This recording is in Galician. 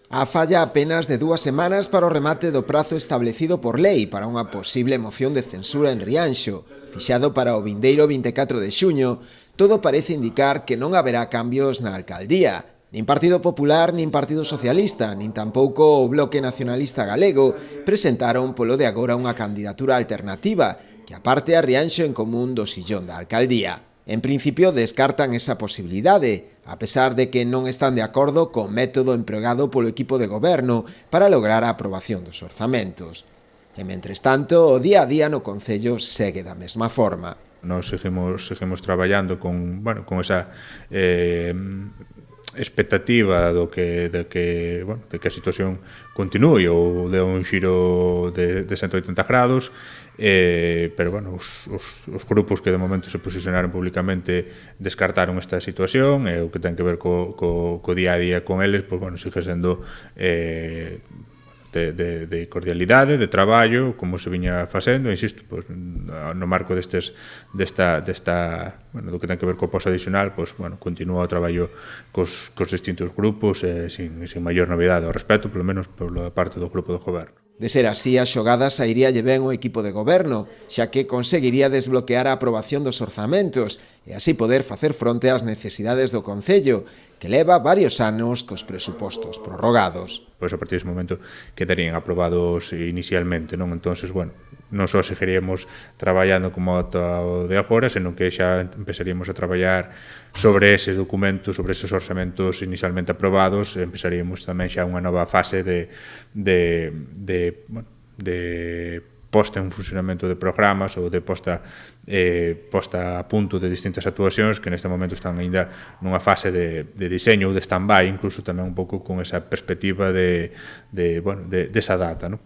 A falla apenas de 2 semanas para o remate do prazo establecido por lei para unha posible moción de censura en Rianxo, fixado para o vindeiro 24 de xuño, todo parece indicar que non haberá cambios na alcaldía. Nin Partido Popular, nin Partido Socialista, nin tampouco o Bloque Nacionalista Galego presentaron polo de agora unha candidatura alternativa que aparte a Rianxo en común do sillón da alcaldía. En principio descartan esa posibilidade, a pesar de que non están de acordo co método empregado polo equipo de goberno para lograr a aprobación dos orzamentos. E, mentres tanto, o día a día no Concello segue da mesma forma. Nós seguimos traballando con esa expectativa de que a situación continúe ou de un xiro de 180 grados, pero os grupos que de momento se posicionaron públicamente descartaron esta situación, e o que ten que ver co día a día con eles, sigue sendo de cordialidade, de traballo, como se viña facendo, insisto, no marco do que ten que ver co posto adicional, continúa o traballo cos distintos grupos, sin maior novidade ao respecto, polo menos pola parte do grupo do goberno. De ser así, a xogada sairíalle ben o equipo de goberno, xa que conseguiría desbloquear a aprobación dos orzamentos e así poder facer fronte ás necesidades do Concello, que leva varios anos cos presupostos prorrogados. Pois a partir dese momento quedarían aprobados inicialmente, non? Entonces, non só seguiríamos traballando como ata o de agora, senón que xa empezaríamos a traballar sobre ese documento, sobre esos orzamentos inicialmente aprobados, e empezaríamos tamén xa unha nova fase de posta en funcionamento de programas ou de posta a punto de distintas actuacións que neste momento están ainda nunha fase de diseño ou de stand-by, incluso tamén un pouco con esa perspectiva desa data, non?